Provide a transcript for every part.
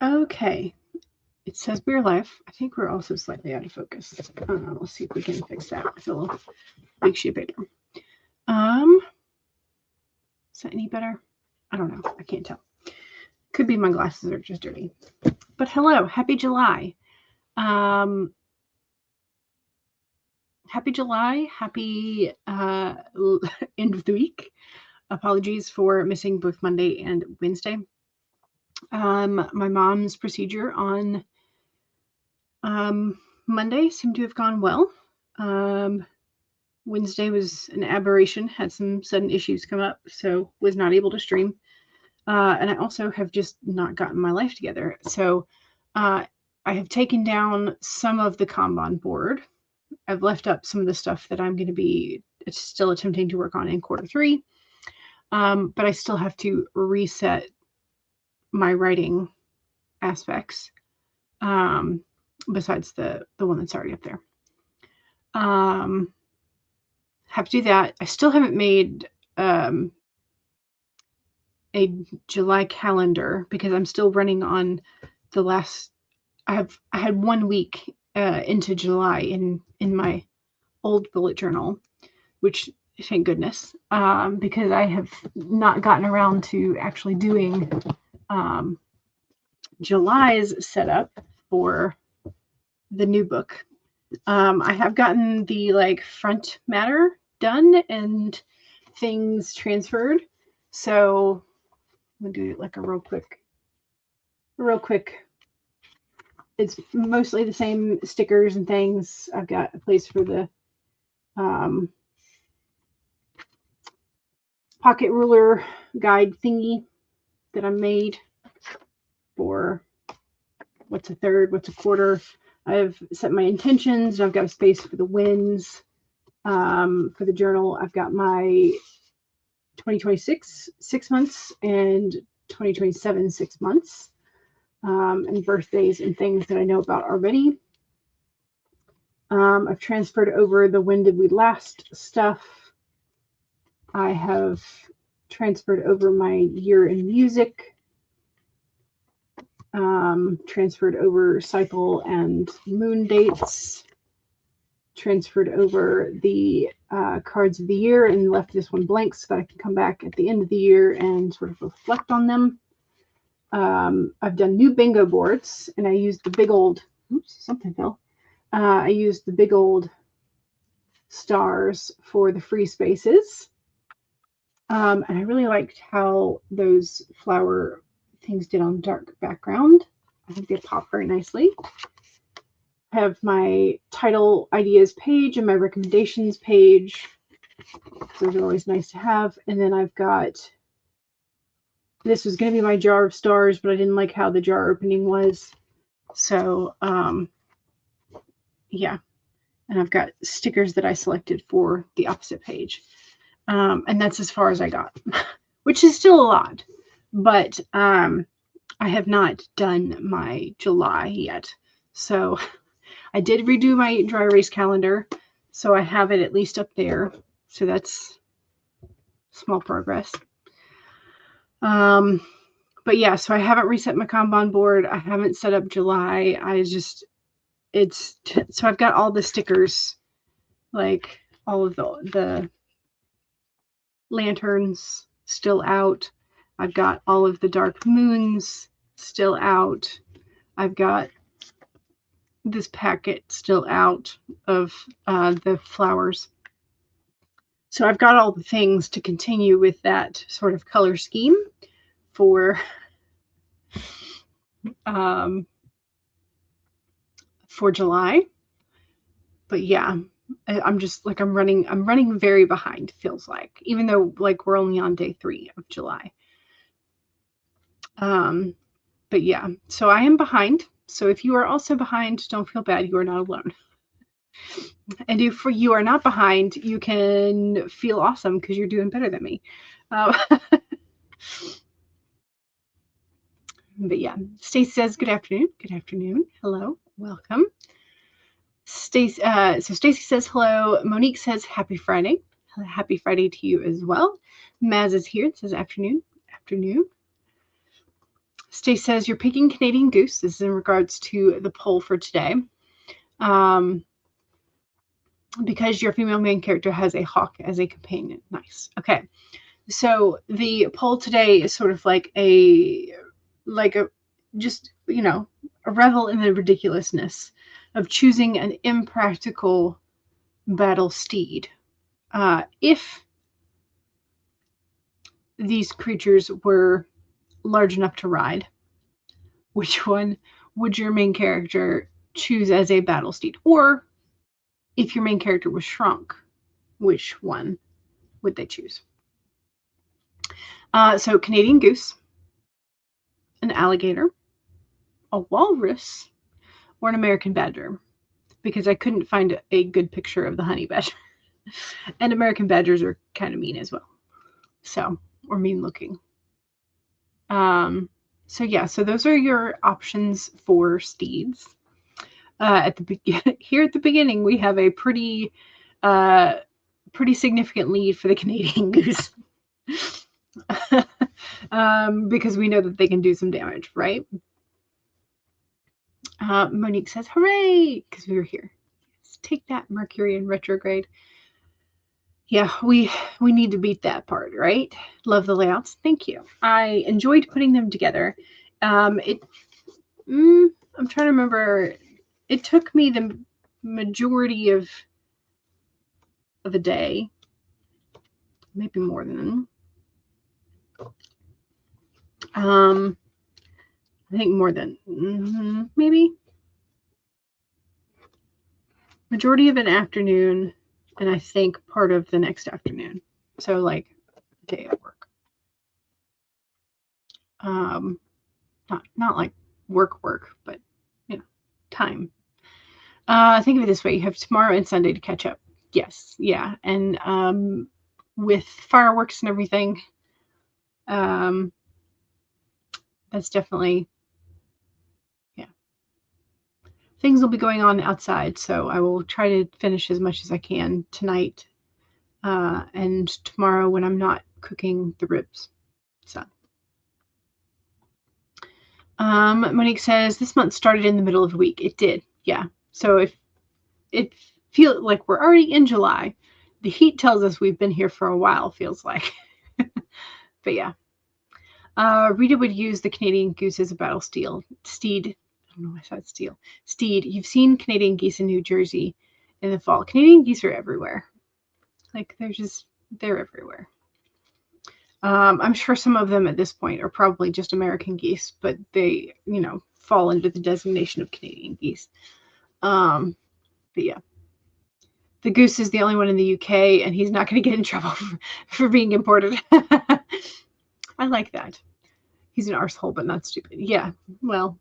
Okay. It says we're live. I think we're also slightly out of focus. Let's see if we can fix that with a little big sheet of paper. Is that any better? I don't know. I can't tell. Could be my glasses are just dirty. But hello, happy July. Happy July. Happy end of the week. Apologies for missing both Monday and Wednesday. My mom's procedure on Monday seemed to have gone well. Wednesday was an aberration, had some sudden issues come up, so was not able to stream. And I also have just not gotten my life together. So I have taken down some of the Kanban board. I've left up some of the stuff that I'm going to be still attempting to work on in Q3. But I still have to reset my writing aspects, besides the one that's already up there. Have to do that. I still haven't made a July calendar because I'm still running on the last. I had 1 week into July in my old bullet journal, which thank goodness, because I have not gotten around to actually doing July's setup for the new book. I have gotten the front matter done and things transferred. So I'm gonna do like a real quick. It's mostly the same stickers and things. I've got a place for the pocket ruler guide thingy that I made for what's a third, what's a quarter. I've set my intentions. I've got a space for the wins. For the journal, I've got my 2026 6 months and 2027 6 months, and birthdays and things that I know about already. I've transferred over the when did we last stuff. I have transferred over my year in music. Transferred over cycle and moon dates. Transferred over the cards of the year and left this one blank so that I can come back at the end of the year and sort of reflect on them. I've done new bingo boards, and I used the big old, something fell. I used the big old stars for the free spaces. And I really liked how those flower things did on dark background. I think they pop very nicely. I have my title ideas page and my recommendations page. Those are always nice to have. And then I've got, this was going to be my jar of stars, but I didn't like how the jar opening was. So, yeah. And I've got stickers that I selected for the opposite page. And that's as far as I got, which is still a lot. But I have not done my July yet. So I did redo my dry erase calendar. So I have it at least up there. So that's small progress. But yeah, so I haven't reset my Kanban board. I haven't set up July. So I've got all the stickers, like all of the lanterns still out. I've got all of the dark moons still out. I've got this packet still out of the flowers. So I've got all the things to continue with that sort of color scheme for July. But yeah, I'm just like I'm running very behind, feels like, even though like we're only on day 3 of July. But yeah, so I am behind. So if you are also behind, don't feel bad. You are not alone. And if you are not behind, you can feel awesome because you're doing better than me. But yeah, Stacy says, good afternoon. Good afternoon. Hello. Welcome. So Stacy says hello. Monique says happy Friday. Happy Friday to you as well. Maz is here. It says afternoon. Afternoon. Stace says, you're picking Canadian Goose. This is in regards to the poll for today. Because your female main character has a hawk as a companion. Nice. Okay. So the poll today is sort of like a just, a revel in the ridiculousness of choosing an impractical battle steed. If these creatures were large enough to ride, which one would your main character choose as a battle steed? Or if your main character was shrunk, which one would they choose? So Canadian Goose, an alligator, a walrus, or an American badger, because I couldn't find a good picture of the honey badger. And American badgers are kind of mean as well. So, or mean looking. So yeah, so those are your options for steeds. Here at the beginning, we have a pretty significant lead for the Canadian Goose. Because we know that they can do some damage, right? Monique says, hooray, because we were here. Let's take that, Mercury in retrograde. Yeah, we need to beat that part, right? Love the layouts. Thank you. I enjoyed putting them together. I'm trying to remember. It took me the majority of a day, maybe more than. I think more than maybe majority of an afternoon, and I think part of the next afternoon. So like a day at work. Not like work, but time. Think of it this way: you have tomorrow and Sunday to catch up. Yes, yeah, and with fireworks and everything, that's definitely, yeah. Things will be going on outside, so I will try to finish as much as I can tonight and tomorrow when I'm not cooking the ribs. So. Monique says, this month started in the middle of the week. It did, yeah. So if it feels like we're already in July, the heat tells us we've been here for a while, feels like. But yeah. Rita would use the Canadian Goose as a battle steed. I don't know why I said steel. Steed. You've seen Canadian geese in New Jersey in the fall. Canadian geese are everywhere. Like they're everywhere. I'm sure some of them at this point are probably just American geese, but they, fall under the designation of Canadian geese. But yeah. The goose is the only one in the UK, and he's not going to get in trouble for being imported. I like that. He's an arsehole, but not stupid. Yeah, well.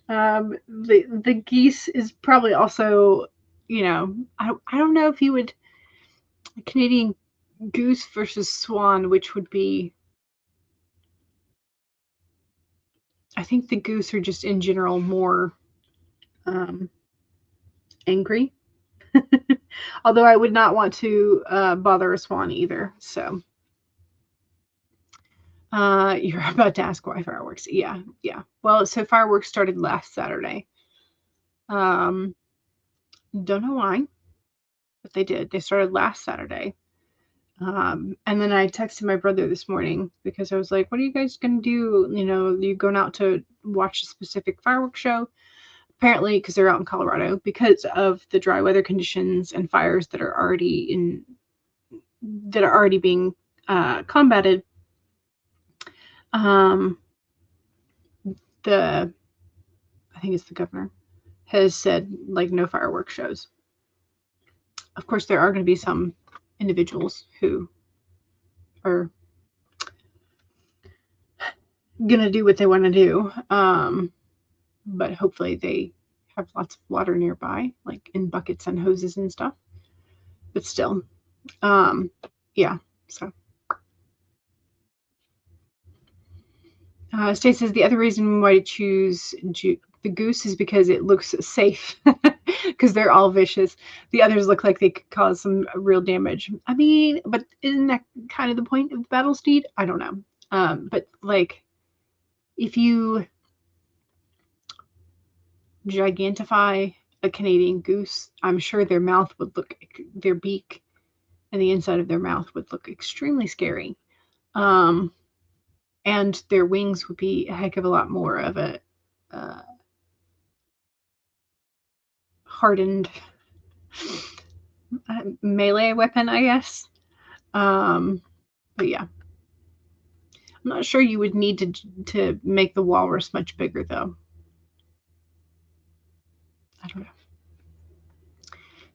The geese is probably also, I don't know if you would, Canadian goose versus swan, which would be, I think the goose are just in general more angry. Although I would not want to bother a swan either. So you're about to ask why fireworks. Yeah. Well, so fireworks started last Saturday. Don't know why, but they did. They started last Saturday. And then I texted my brother this morning because I was like, what are you guys going to do? You going out to watch a specific fireworks show? Apparently, because they're out in Colorado, because of the dry weather conditions and fires that are already being combated. I think it's the governor has said no fireworks shows. Of course, there are going to be some individuals who are going to do what they want to do. But hopefully they have lots of water nearby, like in buckets and hoses and stuff. But still, yeah, so. Stace says the other reason why to choose the goose is because it looks safe, because they're all vicious. The others look like they could cause some real damage. But isn't that kind of the point of the battle steed? I don't know. But if you gigantify a Canadian goose, I'm sure their mouth would look, their beak and the inside of their mouth would look extremely scary. And their wings would be a heck of a lot more of a hardened melee weapon, I guess. But yeah. I'm not sure you would need to make the walrus much bigger, though. I don't know.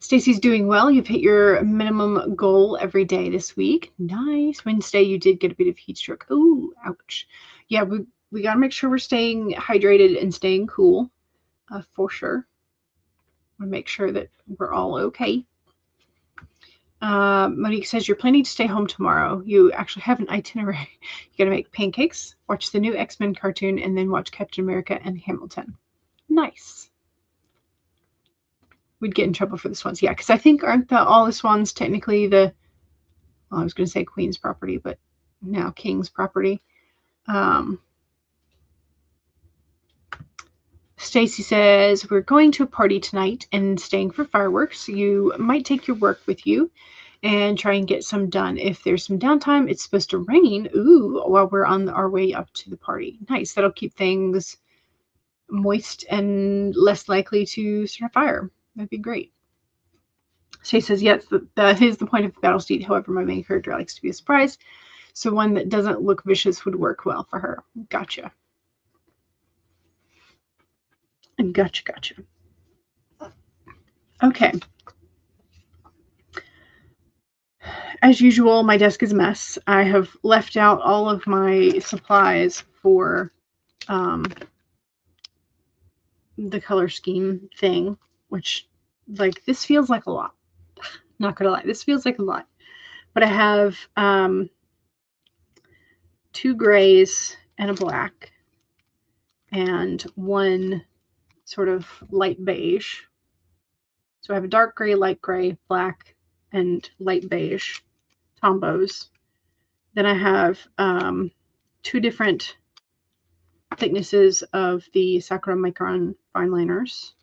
Stacy's doing well. You've hit your minimum goal every day this week. Nice. Wednesday, you did get a bit of heat stroke. Oh, ouch. Yeah, we got to make sure we're staying hydrated and staying cool, for sure. Want to make sure that we're all okay. Monique says, you're planning to stay home tomorrow. You actually have an itinerary. You got to make pancakes, watch the new X-Men cartoon, and then watch Captain America and Hamilton. Nice. We'd get in trouble for the swans. Yeah, because I think aren't all the swans technically the, well, I was going to say Queen's property, but now King's property. Stacy says, we're going to a party tonight and staying for fireworks. You might take your work with you and try and get some done. If there's some downtime, it's supposed to rain. Ooh, while we're on our way up to the party. Nice. That'll keep things moist and less likely to start a fire. That'd be great. She says, yes, that is the point of the battle steed. However, my main character likes to be a surprise. So one that doesn't look vicious would work well for her. Gotcha. Gotcha. Okay. As usual, my desk is a mess. I have left out all of my supplies for the color scheme thing, which, like, this feels like a lot. Not gonna lie, this feels like a lot. But I have 2 grays and a black and 1 sort of light beige. So I have a dark gray, light gray, black, and light beige tombos. Then I have 2 different thicknesses of the Sakura Micron fine liners.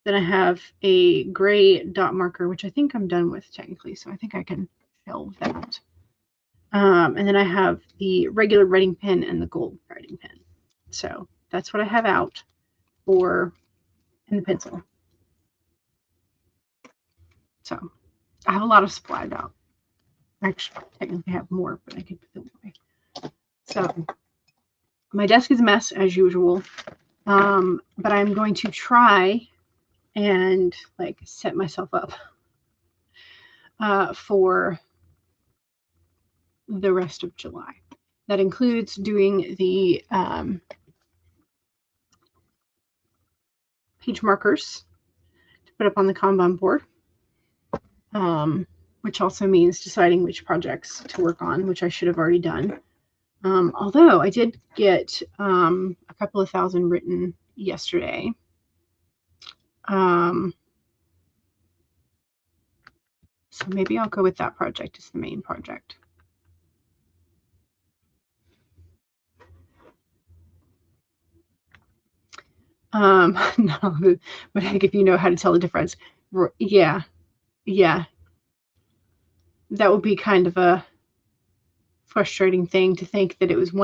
Then I have a gray dot marker, which I think I'm done with technically, so I think I can shelve that. And then I have the regular writing pen and the gold writing pen. So that's what I have out for in the pencil. So I have a lot of supplies out. Actually, I technically have more, but I could put them away. So my desk is a mess as usual, but I'm going to try and like set myself up for the rest of July. That includes doing the page markers to put up on the Kanban board, which also means deciding which projects to work on, which I should have already done. Although I did get a couple of thousand written yesterday. So maybe I'll go with that project as the main project. No, but heck, if you know how to tell the difference, yeah, that would be kind of a frustrating thing to think that it was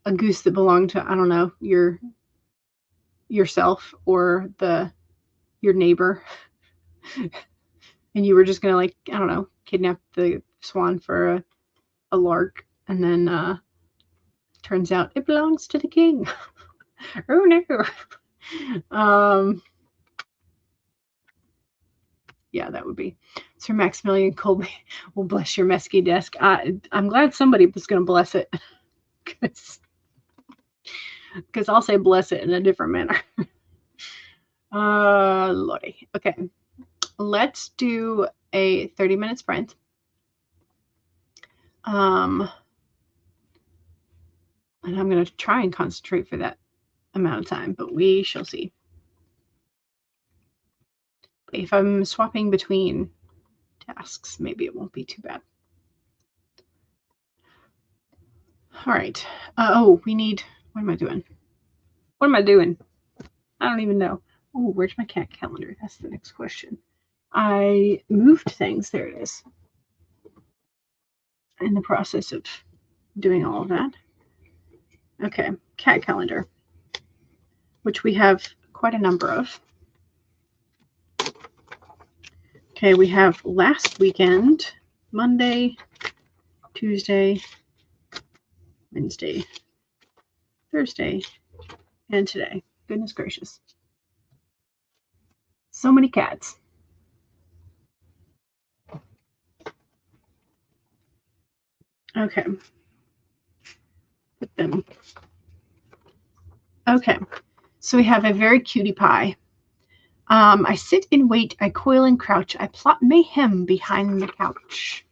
a goose that belonged to, I don't know, yourself or your neighbor, and you were just gonna, like, I don't know, kidnap the swan for a lark, and then turns out it belongs to the king. Oh no. Yeah, that would be Sir Maximilian Colby. Well, bless your mesky desk. I'm glad somebody was going to bless it, because I'll say bless it in a different manner. Lordy. Okay, let's do a 30-minute sprint. And I'm going to try and concentrate for that amount of time, but we shall see. If I'm swapping between tasks, maybe it won't be too bad. All right. Oh, we need, what am I doing? What am I doing? I don't even know. Oh, where's my cat calendar? That's the next question. I moved things. There it is. In the process of doing all of that. Okay, cat calendar, which we have quite a number of. Okay, we have last weekend, Monday, Tuesday, Wednesday, Thursday, and today. Goodness gracious. So many cats. Okay. Put them. Okay. So we have a very cutie pie. I sit and wait, I coil and crouch, I plot mayhem behind the couch.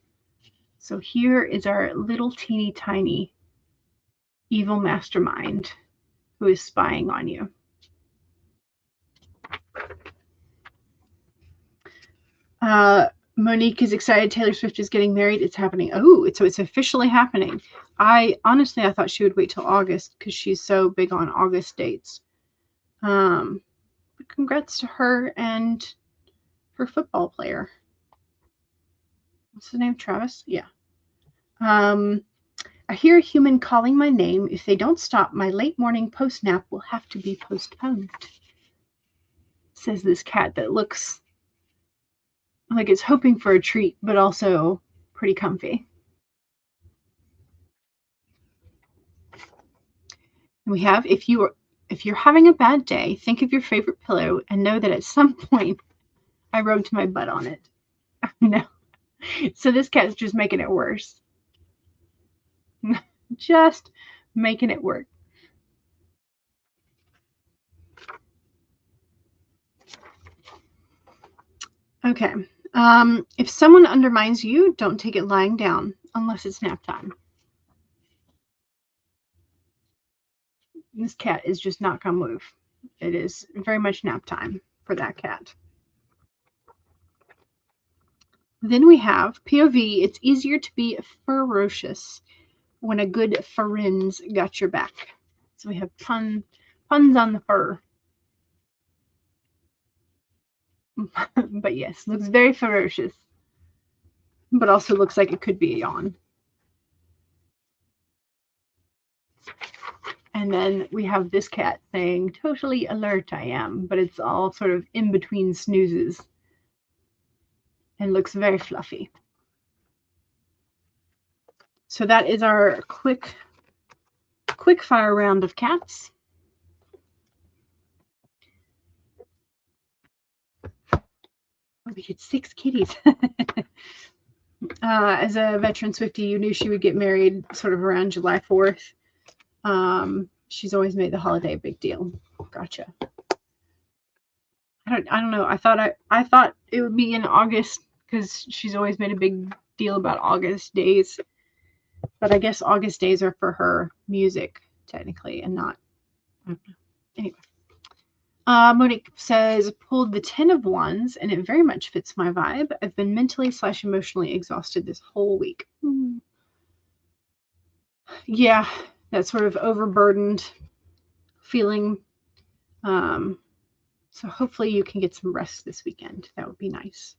So here is our little teeny tiny evil mastermind who is spying on you. Monique is excited. Taylor Swift is getting married. It's happening. Oh, so it's officially happening. I thought she would wait till August because she's so big on August dates. But congrats to her and her football player. What's his name? Travis? Yeah. I hear a human calling my name. If they don't stop, my late morning post nap will have to be postponed. Says this cat that looks like it's hoping for a treat, but also pretty comfy. And we have, if you're having a bad day, think of your favorite pillow and know that at some point I rubbed my butt on it. No. So this cat's just making it worse. Just making it work. Okay. If someone undermines you, don't take it lying down unless it's nap time. This cat is just not going to move. It is very much nap time for that cat. Then we have POV. It's easier to be ferocious when a good friend's got your back. So we have puns on the fur. But yes, looks very ferocious. But also looks like it could be a yawn. And then we have this cat saying, totally alert I am, but it's all sort of in between snoozes and looks very fluffy. So that is our quick fire round of cats. We get 6 kitties. As a veteran Swiftie, you knew she would get married sort of around July 4th. She's always made the holiday a big deal. Gotcha. I don't know. I thought it would be in August because she's always made a big deal about August days. But I guess August days are for her music, technically, and not. I don't know. Anyway. Monique says, pulled the 10 of Wands, and it very much fits my vibe. I've been mentally/emotionally exhausted this whole week. Yeah, that sort of overburdened feeling. So hopefully you can get some rest this weekend. That would be nice.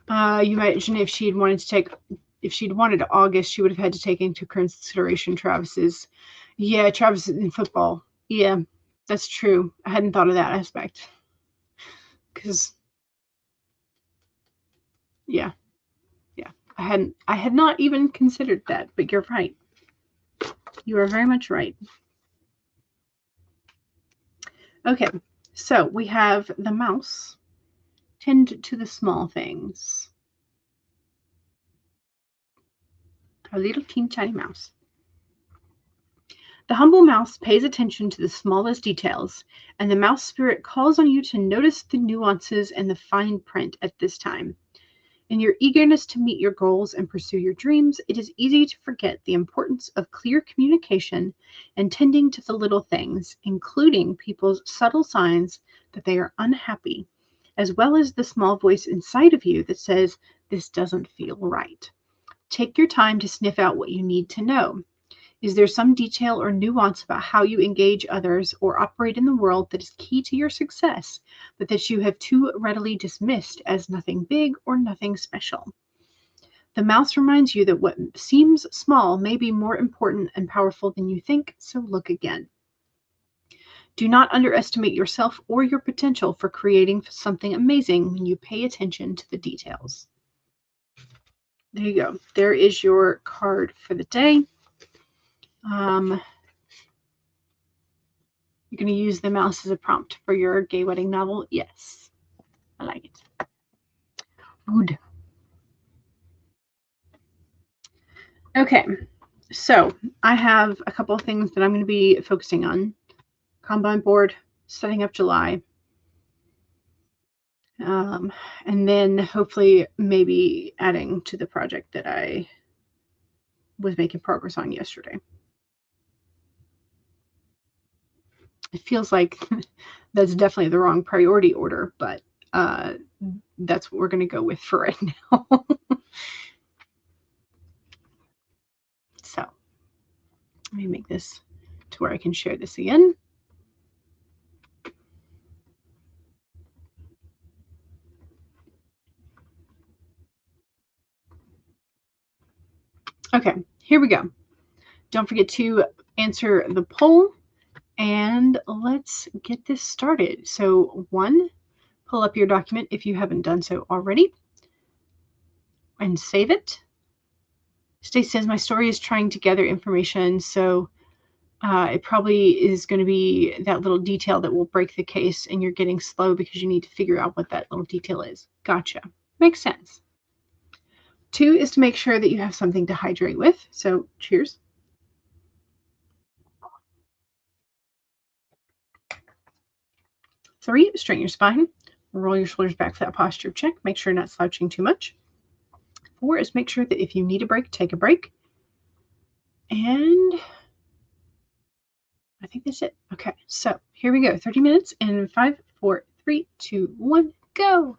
You imagine if she'd wanted August, she would have had to take into consideration Travis's. Yeah, Travis in football. Yeah, that's true. I hadn't thought of that aspect. Because, yeah. I had not even considered that, but you're right. You are very much right. Okay, so we have the mouse. Tend to the small things. Our little teeny tiny mouse. The humble mouse pays attention to the smallest details, and the mouse spirit calls on you to notice the nuances and the fine print at this time. In your eagerness to meet your goals and pursue your dreams, it is easy to forget the importance of clear communication and tending to the little things, including people's subtle signs that they are unhappy, as well as the small voice inside of you that says, this doesn't feel right. Take your time to sniff out what you need to know. Is there some detail or nuance about how you engage others or operate in the world that is key to your success, but that you have too readily dismissed as nothing big or nothing special? The mouse reminds you that what seems small may be more important and powerful than you think, so look again. Do not underestimate yourself or your potential for creating something amazing when you pay attention to the details. There you go. There is your card for the day. You're going to use the mouse as a prompt for your gay wedding novel? Yes. I like it. Good. Okay. So I have a couple of things that I'm going to be focusing on. Combine board, setting up July. And then hopefully maybe adding to the project that I was making progress on yesterday. It feels like that's definitely the wrong priority order, but that's what we're going to go with for right now. So let me make this to where I can share this again. Okay, here we go. Don't forget to answer the poll, and let's get this started. So 1, pull up your document if you haven't done so already, and save it. Stace says, my story is trying to gather information, so it probably is going to be that little detail that will break the case, and you're getting slow because you need to figure out what that little detail is. Gotcha. Makes sense. 2 is to make sure that you have something to hydrate with. So cheers. 3, straighten your spine. Roll your shoulders back for that posture check. Make sure you're not slouching too much. 4 is make sure that if you need a break, take a break. And I think that's it. Okay, so here we go. 30 minutes in 5, 4, 3, 2, 1, go.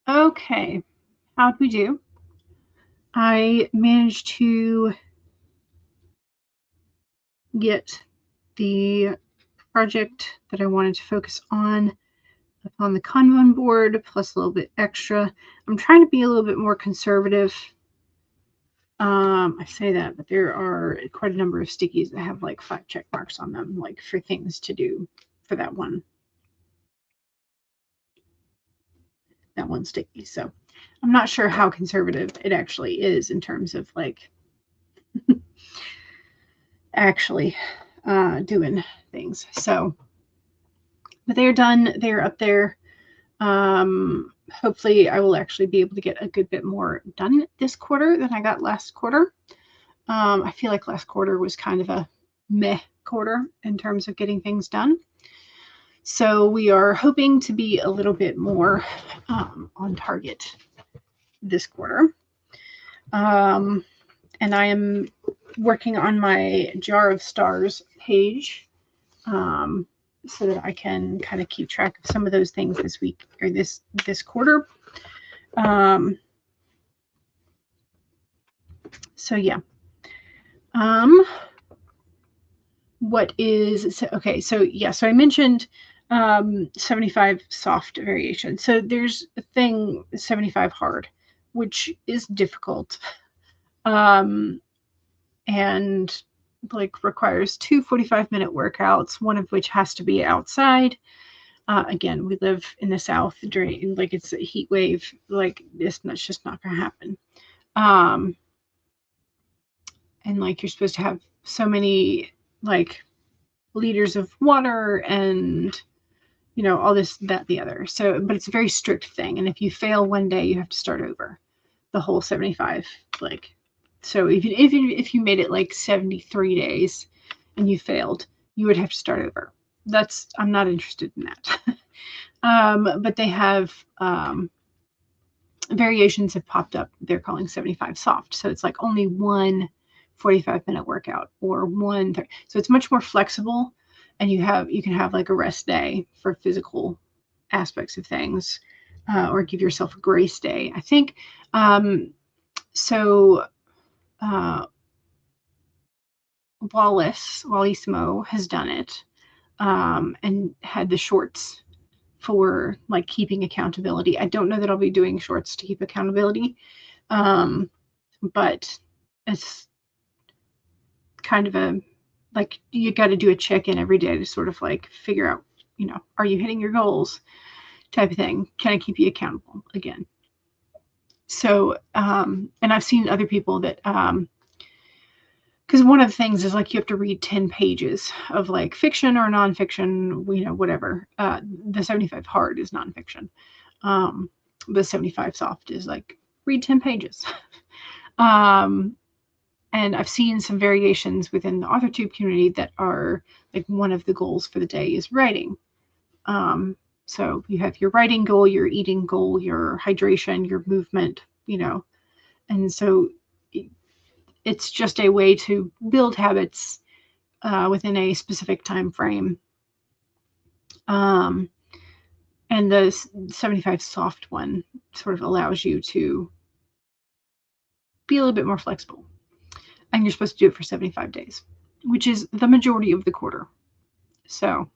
Okay, how'd we do? I managed to get the project that I wanted to focus on the Kanban board, plus a little bit extra. I'm trying to be a little bit more conservative. I say that, but there are quite a number of stickies that have like 5 check marks on them, like for things to do for that one sticky. So I'm not sure how conservative it actually is in terms of like actually doing things. So, but they're done. They're up there. Hopefully I will actually be able to get a good bit more done this quarter than I got last quarter. I feel like last quarter was kind of a meh quarter in terms of getting things done. So we are hoping to be a little bit more on target this quarter. And I am working on my Jar of Stars page so that I can kind of keep track of some of those things this week or this quarter. So yeah. What is okay? So yeah. So I mentioned 75 soft variation. So there's a thing 75 hard, which is difficult, and like requires 2 45-minute workouts, one of which has to be outside. Again, we live in the South during like it's a heat wave. Like that's just not gonna happen. And like you're supposed to have so many like liters of water and all this, that, the other. So, but it's a very strict thing. And if you fail one day, you have to start over the whole 75. Like, so even if you made it like 73 days and you failed, you would have to start over. I'm not interested in that. But they have variations have popped up. They're calling 75 soft. So it's like only one 45-minute workout or one. So it's much more flexible, and you can have like a rest day for physical aspects of things, or give yourself a grace day. I think so. Wallissimo has done it, and had the shorts for like keeping accountability. I don't know that I'll be doing shorts to keep accountability, but it's kind of a like you got to do a check-in every day to sort of like figure out, are you hitting your goals type of thing. Can I keep you accountable again? So, and I've seen other people that, because one of the things is like you have to read 10 pages of like fiction or nonfiction, whatever. The 75 hard is nonfiction. The 75 soft is like read 10 pages. And I've seen some variations within the authortube community that are like one of the goals for the day is writing. So you have your writing goal, your eating goal, your hydration, your movement, and so it's just a way to build habits within a specific time frame. And the 75 soft one sort of allows you to be a little bit more flexible. And you're supposed to do it for 75 days, which is the majority of the quarter. So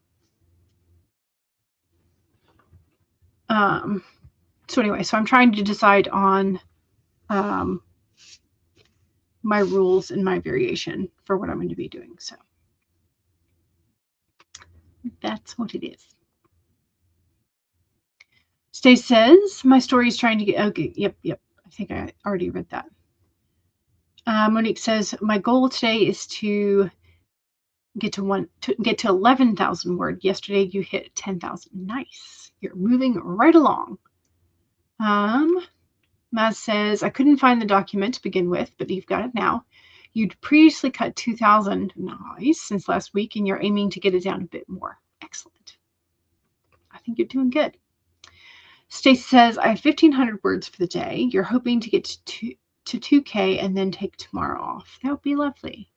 anyway, so I'm trying to decide on my rules and my variation for what I'm going to be doing. So that's what it is. Stay says, my story is trying to get, okay, yep. I think I already read that. Monique says, my goal today is to get to 11,000 word. Yesterday you hit 10,000. Nice. You're moving right along. Maz says, I couldn't find the document to begin with, but you've got it now. You'd previously cut 2,000. Nice. Since last week, and you're aiming to get it down a bit more. Excellent. I think you're doing good. Stacey says, I have 1,500 words for the day. You're hoping to get to 2K and then take tomorrow off. That would be lovely.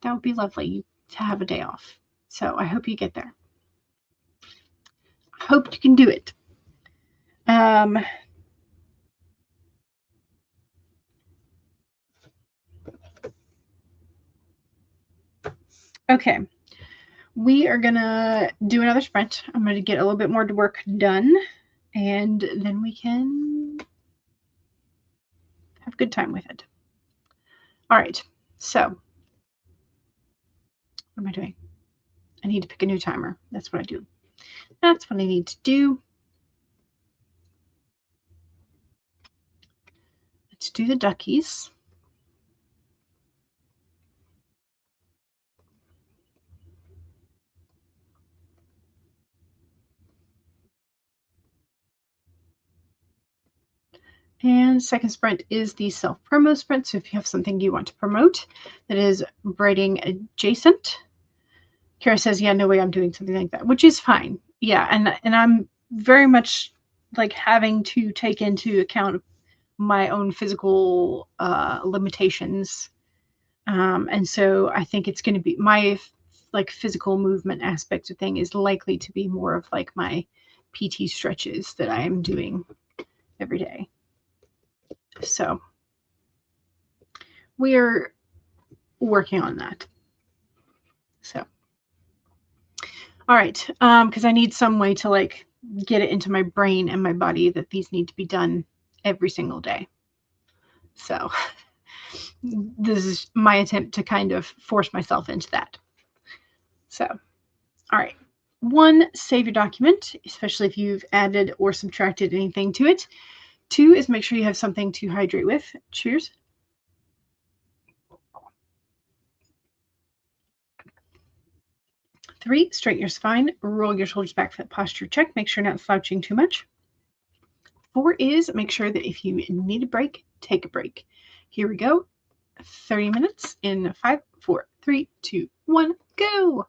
That would be lovely to have a day off. So I hope you get there. I hope you can do it. Okay. We are going to do another sprint. I'm going to get a little bit more work done, and then we can have a good time with it. All right. So, what am I doing? I need to pick a new timer. That's what I do. That's what I need to do. Let's do the duckies. And second sprint is the self-promo sprint. So if you have something you want to promote that is writing adjacent, Kara says, yeah, no way I'm doing something like that, which is fine. Yeah, and I'm very much like having to take into account my own physical limitations. And so I think it's going to be my like physical movement aspect of thing is likely to be more of like my PT stretches that I am doing every day. So we're working on that. So, all right. Because I need some way to like get it into my brain and my body that these need to be done every single day. So this is my attempt to kind of force myself into that. So, all right. 1, save your document, especially if you've added or subtracted anything to it. 2 is make sure you have something to hydrate with. Cheers. 3, straighten your spine, roll your shoulders back for that posture check. Make sure you're not slouching too much. 4 is make sure that if you need a break, take a break. Here we go. 30 minutes in 5, 4, 3, 2, 1, go.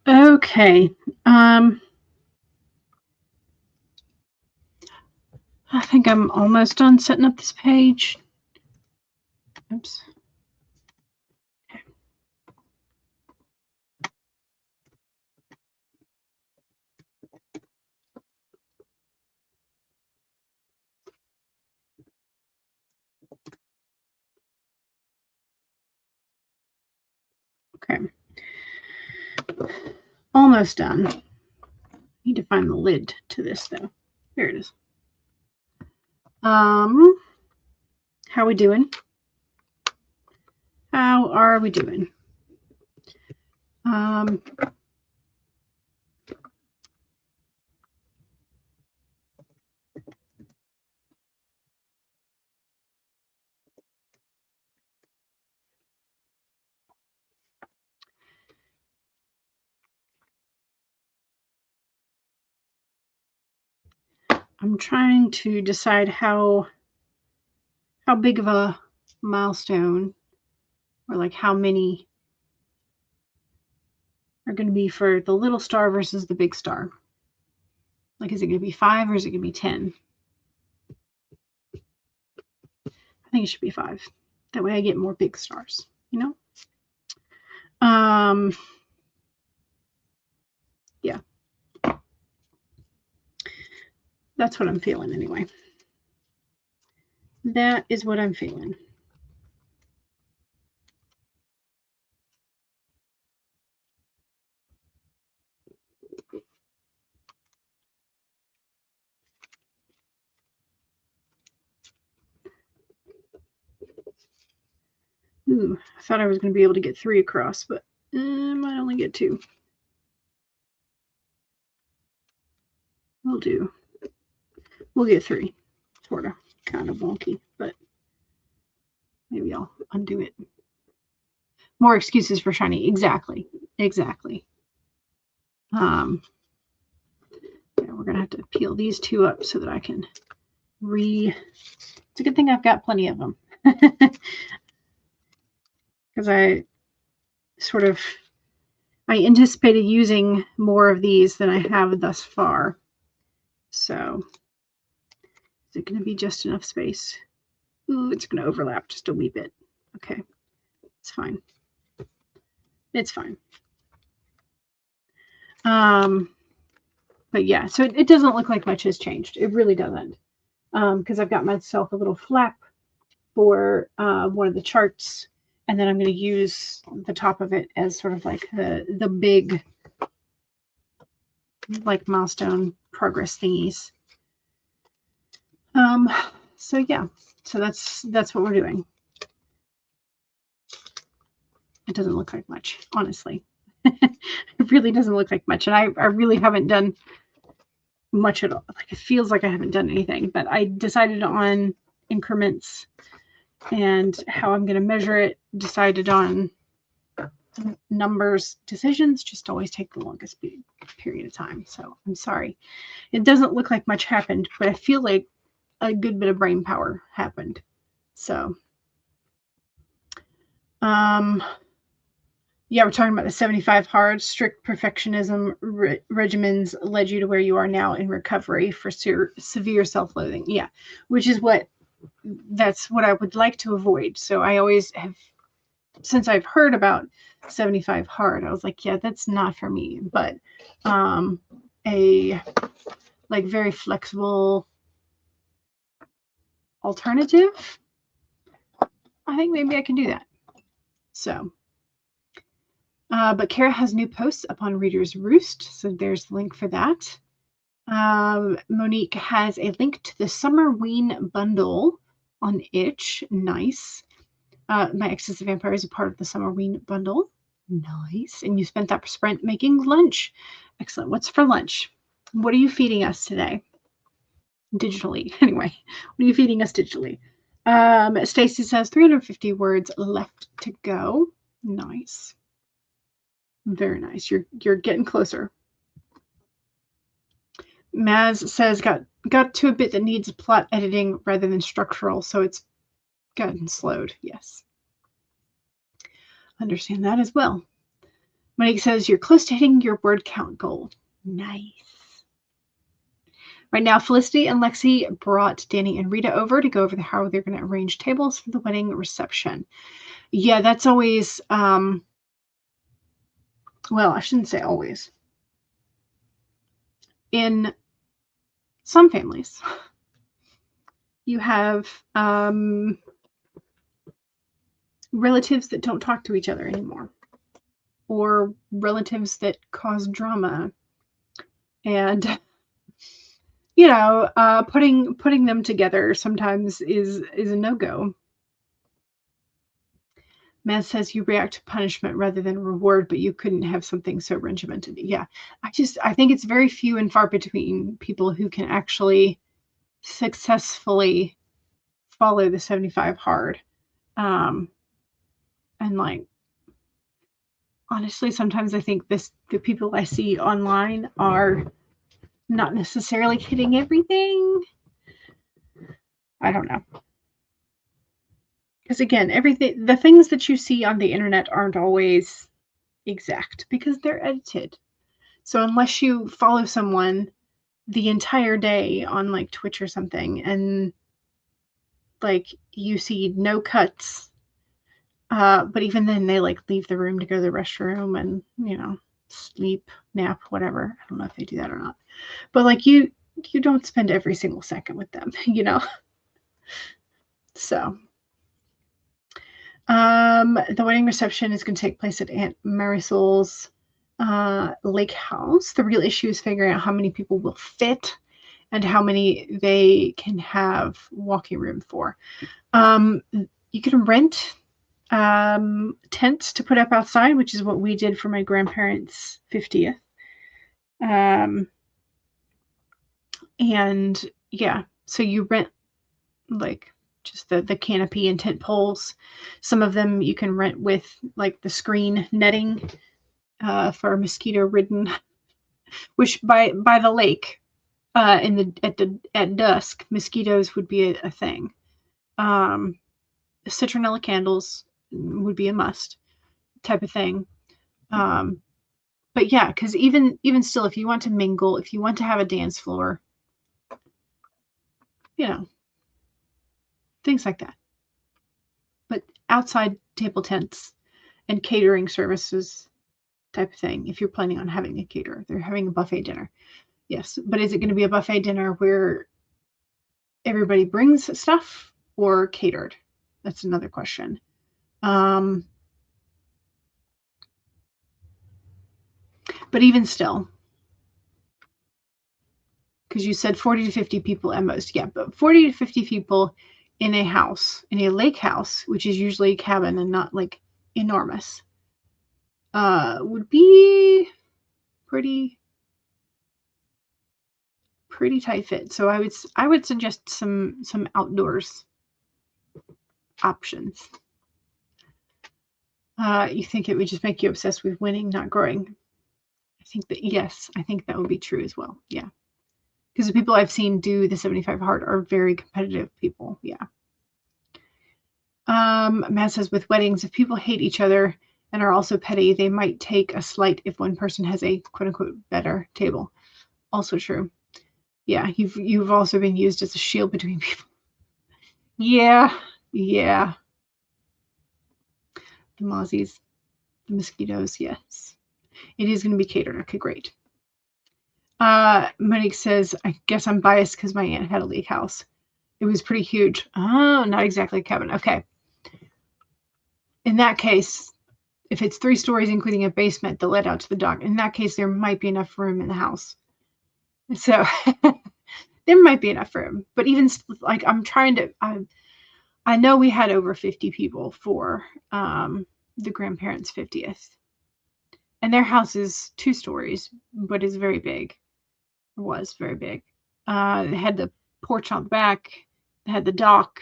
Okay. I think I'm almost done setting up this page. Oops. Okay. Almost done. Need to find the lid to this though. There it is. How we doing? How are we doing? I'm trying to decide how big of a milestone, or like how many are going to be for the little star versus the big star. Like, is it going to be 5 or is it going to be 10? I think it should be 5. That way I get more big stars, you know? Yeah. That's what I'm feeling anyway. That is what I'm feeling. Ooh, I thought I was going to be able to get 3 across, but I might only get 2. We'll do. We'll get 3. Sort of. Kind of wonky, but maybe I'll undo it. More excuses for shiny. Exactly. Exactly. Yeah, we're going to have to peel these 2 up so that I can It's a good thing I've got plenty of them. Because I anticipated using more of these than I have thus far. So, is it going to be just enough space? Ooh, it's going to overlap just a wee bit. Okay, it's fine. It's fine. But yeah, so it doesn't look like much has changed. It really doesn't. Because I've got myself a little flap for one of the charts, and then I'm going to use the top of it as sort of like the big, like, milestone progress thingies. So yeah, so that's what we're doing. It doesn't look like much, honestly. It really doesn't look like much, and I really haven't done much at all. Like, it feels like I haven't done anything, but I decided on increments and how I'm going to measure it. Decided on numbers. Decisions just always take the longest period of time. So I'm sorry. It doesn't look like much happened, but I feel like a good bit of brain power happened. So, yeah, we're talking about the 75 hard, strict perfectionism regimens led you to where you are now in recovery for severe self-loathing. Yeah, which is that's what I would like to avoid. So I always have, since I've heard about 75 hard, I was like, yeah, that's not for me. But a like very flexible alternative, I think maybe I can do that. So, but Kara has new posts up on Reader's Roost, so there's the link for that. Monique has a link to the Summerween bundle on Itch. Nice. My Ex is a Vampire is a part of the Summerween bundle. Nice. And you spent that sprint making lunch. Excellent. What's for lunch? What are you feeding us today? Digitally. Anyway, what are you feeding us digitally? Stacy says 350 words left to go. Nice. Very nice. You're getting closer. Maz says got to a bit that needs plot editing rather than structural, so it's gotten slowed. Yes. Understand that as well. Monique says, you're close to hitting your word count goal. Nice. Right now, Felicity and Lexi brought Danny and Rita over to go over how they're going to arrange tables for the wedding reception. Yeah, that's always, well, I shouldn't say always. In some families, you have relatives that don't talk to each other anymore, or relatives that cause drama, and putting them together sometimes is a no-go. Matt says you react to punishment rather than reward, but you couldn't have something so regimented. Yeah, I think it's very few and far between people who can actually successfully follow the 75 hard. And like, honestly, sometimes I think the people I see online are not necessarily hitting everything. I don't know. Because again, the things that you see on the internet aren't always exact because they're edited. So unless you follow someone the entire day on like Twitch or something, and like you see no cuts, but even then they like leave the room to go to the restroom and sleep, nap, whatever. I don't know if they do that or not, but like you don't spend every single second with them, So the wedding reception is going to take place at Aunt Marisol's lake house. The real issue is figuring out how many people will fit and how many they can have walking room for. You can rent tents to put up outside, which is what we did for my grandparents' 50th. And yeah, so you rent like just the canopy and tent poles. Some of them you can rent with like the screen netting for mosquito ridden, which by the lake at dusk, mosquitoes would be a thing. Citronella candles would be a must type of thing. But yeah, because even still, if you want to mingle, if you want to have a dance floor, things like that. But outside table tents and catering services type of thing, if you're planning on having a caterer, they're having a buffet dinner. Yes, but is it going to be a buffet dinner where everybody brings stuff or catered? That's another question. But even still, because you said 40 to 50 people at most. Yeah, but 40 to 50 people in a house, in a lake house, which is usually a cabin and not like enormous, would be pretty tight fit. So I would suggest some outdoors options. You think it would just make you obsessed with winning, not growing? I think that would be true as well. Yeah. Because the people I've seen do the 75 hard are very competitive people. Yeah. Matt says with weddings, if people hate each other and are also petty, they might take a slight if one person has a quote unquote better table. Also true. Yeah, you've also been used as a shield between people. Yeah. The mozzies, the mosquitoes, yes. It is going to be catered. Okay, great. Monique says, I guess I'm biased because my aunt had a lake house. It was pretty huge. Oh, not exactly a cabin. Okay. In that case, if it's 3 stories, including a basement that led out to the dock, in that case, there might be enough room in the house. So there might be enough room. But even like I'm trying to, I know we had over 50 people for the grandparents' 50th. And their house is 2 stories, but is very big. It was very big. They had the porch on the back, they had the dock,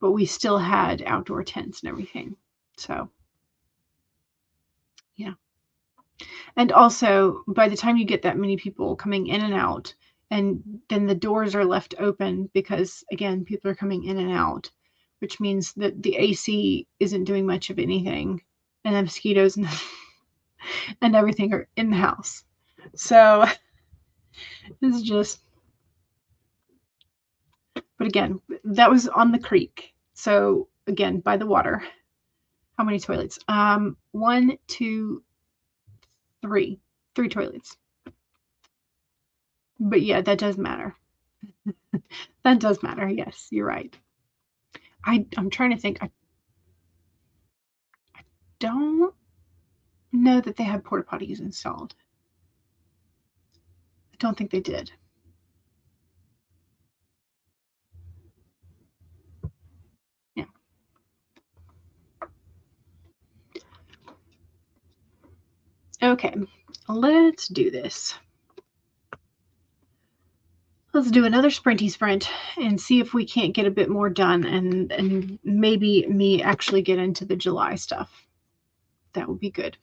but we still had outdoor tents and everything. So, yeah. And also, by the time you get that many people coming in and out, and then the doors are left open because, again, people are coming in and out, which means that the AC isn't doing much of anything. And the mosquitoes and everything are in the house. So it's just, but again, that was on the creek. So again, by the water. How many toilets? 1, 2, 3. 3 toilets. But yeah, that does matter. That does matter. Yes, you're right. I'm trying to think. I don't know that they had porta potties installed. I don't think they did. Yeah. Okay, let's do this. Let's do another sprinty sprint and see if we can't get a bit more done and maybe me actually get into the July stuff. That would be good.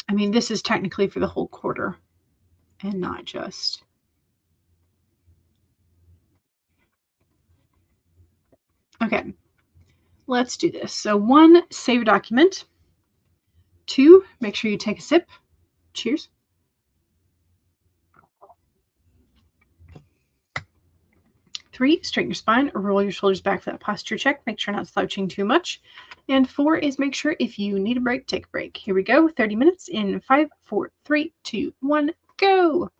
I mean, this is technically for the whole quarter and not just. Okay, let's do this. So 1, save a document. 2, make sure you take a sip. Cheers. 3, straighten your spine or roll your shoulders back for that posture check. Make sure not slouching too much. And 4 is make sure if you need a break, take a break. Here we go. 30 minutes in 5, 4, 3, 2, 1, go.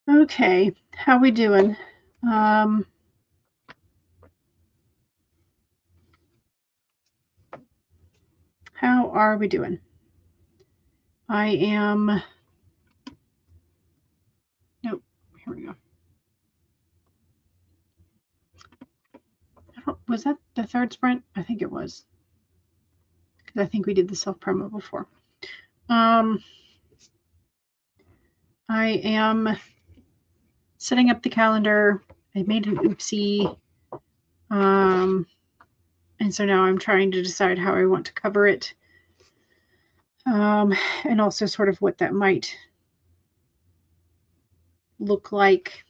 Okay, how we doing? How are we doing? I am, nope, here we go. Was that the third sprint? I think it was. Because I think we did the self-promo before. I am setting up the calendar. I made an oopsie. And so now I'm trying to decide how I want to cover it. And also sort of what that might look like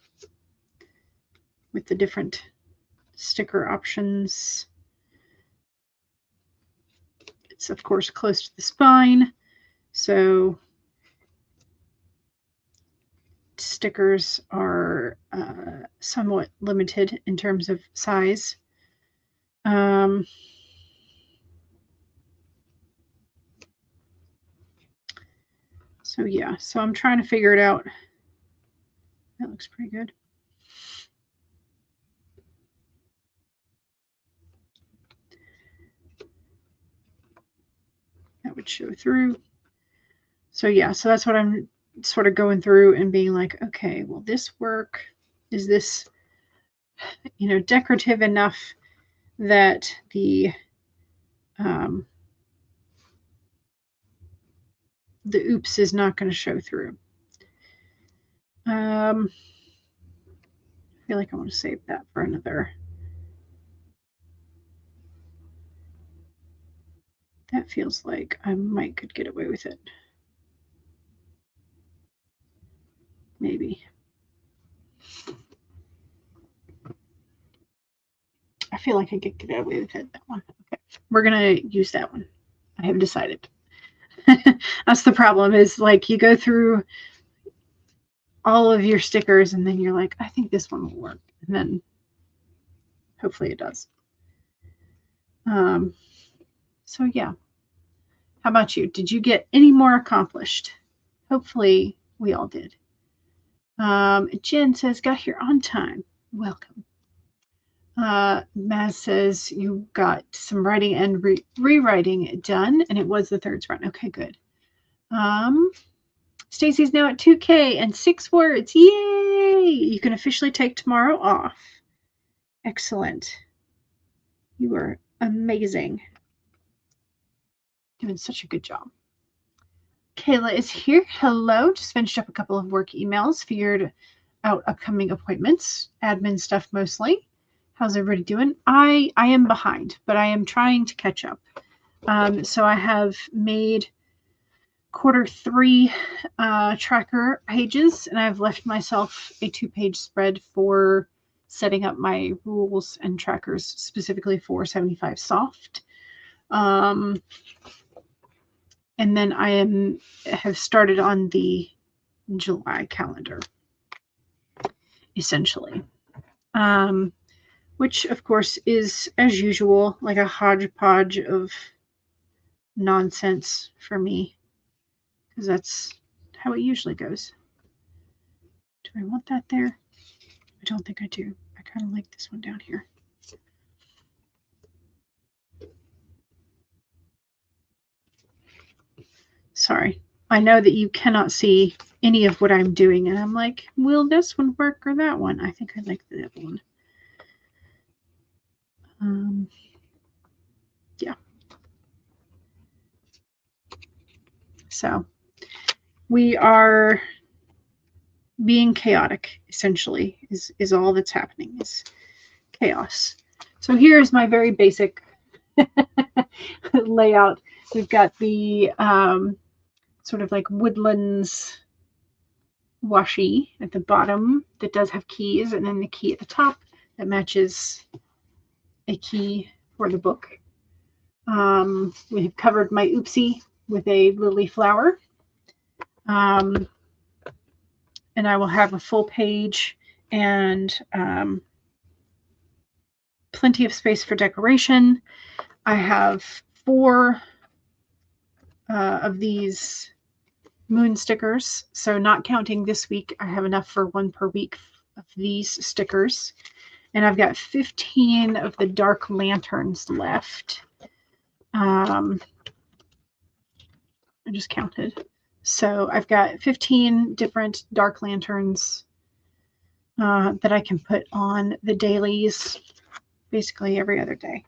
with the different sticker options. It's of course close to the spine, so stickers are somewhat limited in terms of size. So yeah, so I'm trying to figure it out. That looks pretty good. That would show through. So yeah, so that's what I'm sort of going through and being like, okay, will this work? Is this, you know, decorative enough that the oops is not going to show through? I feel like I want to save that for another. That feels like I might could get away with it. Maybe. I feel like I could get away with it. That one. Okay. We're going to use that one. I have decided. That's the problem, is like you go through all of your stickers and then you're like, I think this one will work. And then hopefully it does. So yeah. How about you? Did you get any more accomplished? Hopefully we all did. Jen says, got here on time. Welcome. Maz says you got some writing and rewriting done, and it was the third sprint. Okay, good. Stacy's now at 2K and 6 words. Yay! You can officially take tomorrow off. Excellent. You are amazing. Doing such a good job. Kayla is here. Hello. Just finished up a couple of work emails, figured out upcoming appointments, admin stuff mostly. How's everybody doing? I am behind, but I am trying to catch up. So I have made Q3 tracker pages, and I've left myself a 2-page spread for setting up my rules and trackers specifically for 75 soft. And then I have started on the July calendar, essentially. Which of course is, as usual, like a hodgepodge of nonsense for me, because that's how it usually goes. Do I want that there? I don't think I do. I kind of like this one down here. Sorry. I know that you cannot see any of what I'm doing, and I'm like, will this one work or that one? I think I like the other one. Yeah. So we are being chaotic, essentially, is all that's happening, is chaos. So here's my very basic layout. We've got the sort of like woodlands washi at the bottom that does have keys, and then the key at the top that matches a key for the book. We have covered my oopsie with a lily flower. And I will have a full page and plenty of space for decoration. I have 4 of these moon stickers. So not counting this week, I have enough for one per week of these stickers. And I've got 15 of the dark lanterns left. I just counted. So I've got 15 different dark lanterns that I can put on the dailies, basically every other day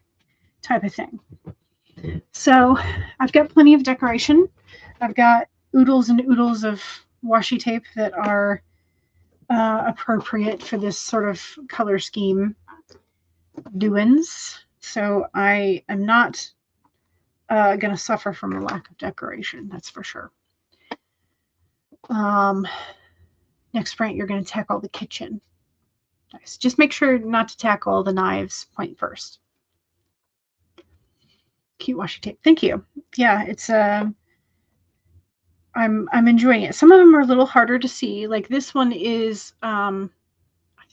type of thing. So I've got plenty of decoration. I've got oodles and oodles of washi tape that are appropriate for this sort of color scheme doings. So I am not going to suffer from a lack of decoration, that's for sure. Next sprint, you're going to tackle the kitchen. Nice. Just make sure not to tackle all the knives point first. Cute washi tape. Thank you. Yeah, it's I'm enjoying it. Some of them are a little harder to see. Like this one is I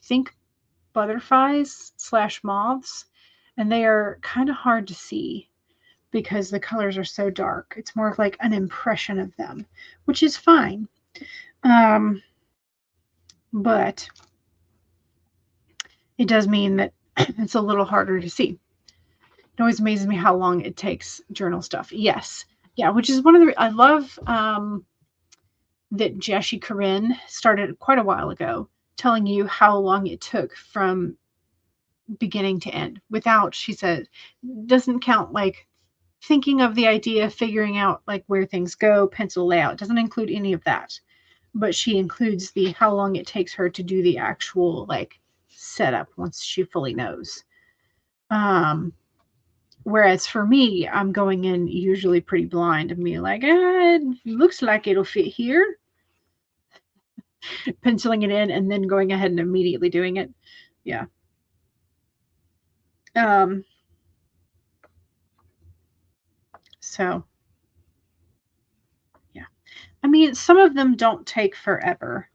think butterflies / moths, and they are kind of hard to see because the colors are so dark. It's more of like an impression of them, which is fine. But it does mean that it's a little harder to see. It always amazes me how long it takes journal stuff. Yes. Yeah, which is one of the, I love that Jashi Corinne started quite a while ago telling you how long it took from beginning to end without, she said, doesn't count like thinking of the idea, figuring out like where things go, pencil layout, doesn't include any of that. But she includes the how long it takes her to do the actual like setup once she fully knows. Whereas for me, I'm going in usually pretty blind and being like, it looks like it'll fit here. Penciling it in and then going ahead and immediately doing it. Yeah. So, yeah. I mean, some of them don't take forever.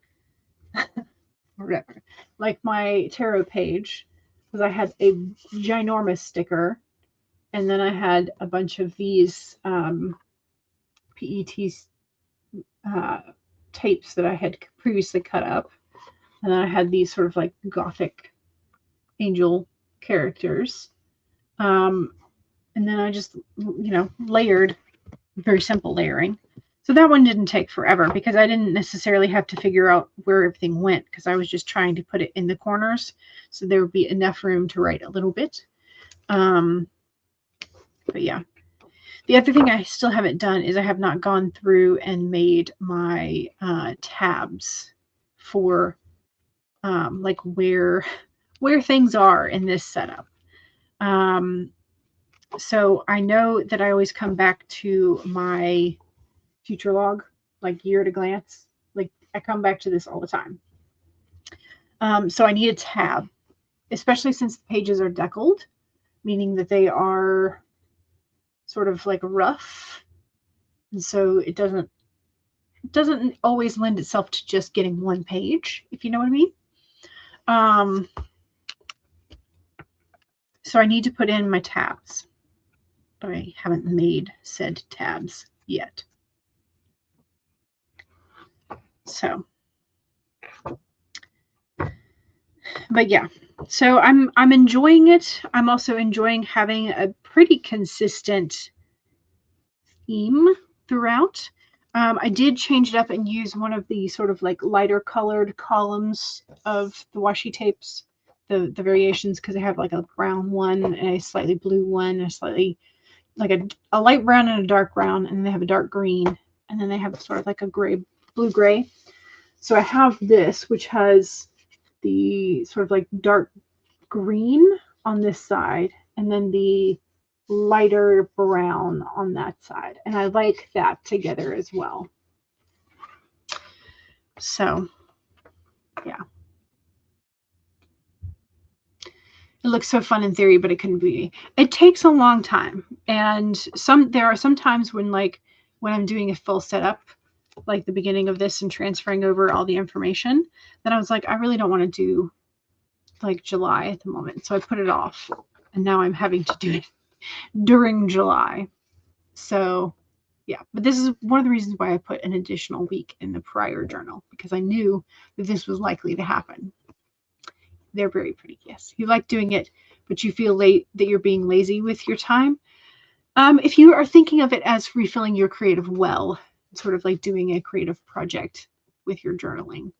Forever. Like my tarot page, because I had a ginormous sticker, and then I had a bunch of these PET tapes that I had previously cut up, and then I had these sort of like gothic angel characters, and then I just layered, very simple layering. So that one didn't take forever because I didn't necessarily have to figure out where everything went because I was just trying to put it in the corners so there would be enough room to write a little bit. But yeah. The other thing I still haven't done is I have not gone through and made my tabs for like where things are in this setup. So I know that I always come back to my future log, like year at a glance. Like I come back to this all the time. So I need a tab, especially since the pages are deckled, meaning that they are sort of like rough. And so it doesn't always lend itself to just getting one page, if you know what I mean. So I need to put in my tabs. But I haven't made said tabs yet. So, but yeah, so I'm enjoying it. I'm also enjoying having a pretty consistent theme throughout. I did change it up and use one of the sort of like lighter colored columns of the washi tapes, the variations, because I have like a brown one, a slightly blue one, a slightly like a light brown and a dark brown, and they have a dark green, and then they have sort of like a gray, blue gray. So I have this, which has the sort of like dark green on this side, and then the lighter brown on that side. And I like that together as well. So, yeah. It looks so fun in theory, but it can be. It takes a long time. And there are some times when I'm doing a full setup, like the beginning of this and transferring over all the information, then I was like, I really don't want to do like July at the moment. So I put it off. And now I'm having to do it during July. So Yeah, but this is one of the reasons why I put an additional week in the prior journal, because I knew that this was likely to happen. They're very pretty, yes. You like doing it, but you feel late that you're being lazy with your time. If you are thinking of it as refilling your creative well, sort of like doing a creative project with your journaling,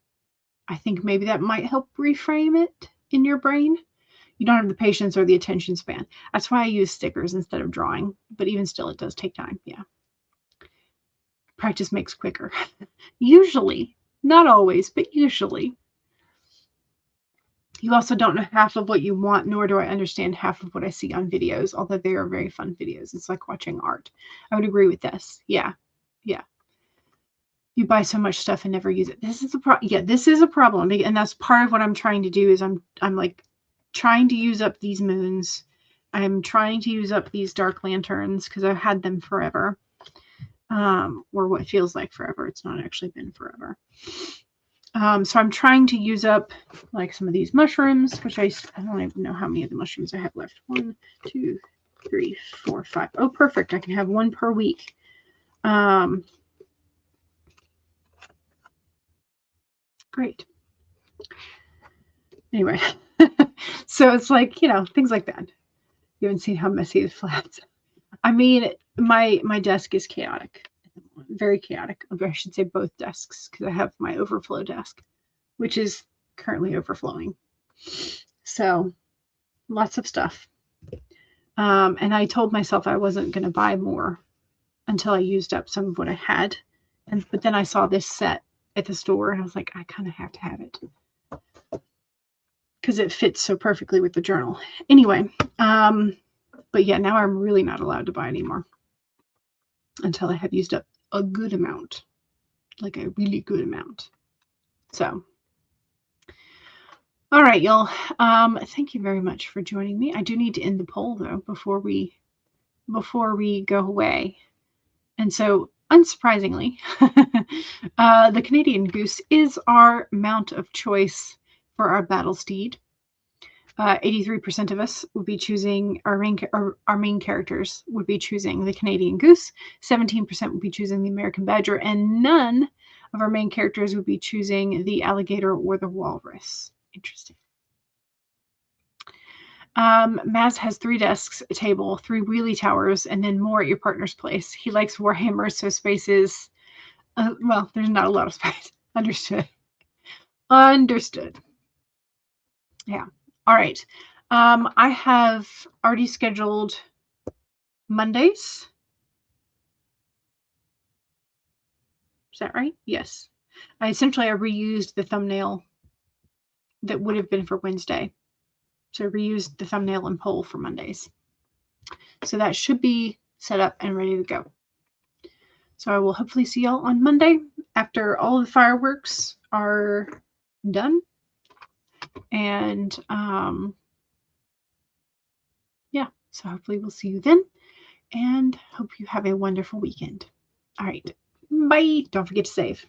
I think maybe that might help reframe it in your brain. You don't have the patience or the attention span. That's why I use stickers instead of drawing, but even still, it does take time. Yeah. Practice makes quicker. Usually, not always, but usually. You also don't know half of what you want, nor do I understand half of what I see on videos, although they are very fun videos. It's like watching art. I would agree with this. Yeah. Yeah. You buy so much stuff and never use it. This is a this is a problem. And that's part of what I'm trying to do is I'm like trying to use up these moons. I'm trying to use up these dark lanterns because I've had them forever. Or what feels like forever. It's not actually been forever. So I'm trying to use up like some of these mushrooms, which I don't even know how many of the mushrooms I have left. 1, 2, 3, 4, 5. Oh, perfect. I can have one per week. Great. Anyway, so it's like, you know, things like that. You haven't seen how messy the flats. I mean, my desk is chaotic. Very chaotic. I should say both desks, because I have my overflow desk, which is currently overflowing. So lots of stuff. And I told myself I wasn't going to buy more until I used up some of what I had. But then I saw this set at the store and I was like, I kind of have to have it because it fits so perfectly with the journal. Anyway, but yeah, now I'm really not allowed to buy anymore until I have used up a good amount, like a really good amount. So, all right, y'all. Thank you very much for joining me. I do need to end the poll though before we go away. And so, unsurprisingly, the Canadian Goose is our mount of choice for our battle steed. 83% of us would be choosing our main characters would be choosing the Canadian Goose. 17% would be choosing the American Badger, and none of our main characters would be choosing the Alligator or the Walrus. Interesting. Maz has 3 desks, a table, 3 wheelie towers, and then more at your partner's place. He likes Warhammer, so space is, well, there's not a lot of space. Understood. Understood. Yeah. All right. I have already scheduled Mondays. Is that right? Yes. I reused the thumbnail that would have been for Wednesday. So I reused the thumbnail and poll for Mondays. So that should be set up and ready to go. So I will hopefully see y'all on Monday after all the fireworks are done. And yeah, so hopefully we'll see you then. And hope you have a wonderful weekend. All right. Bye. Don't forget to save.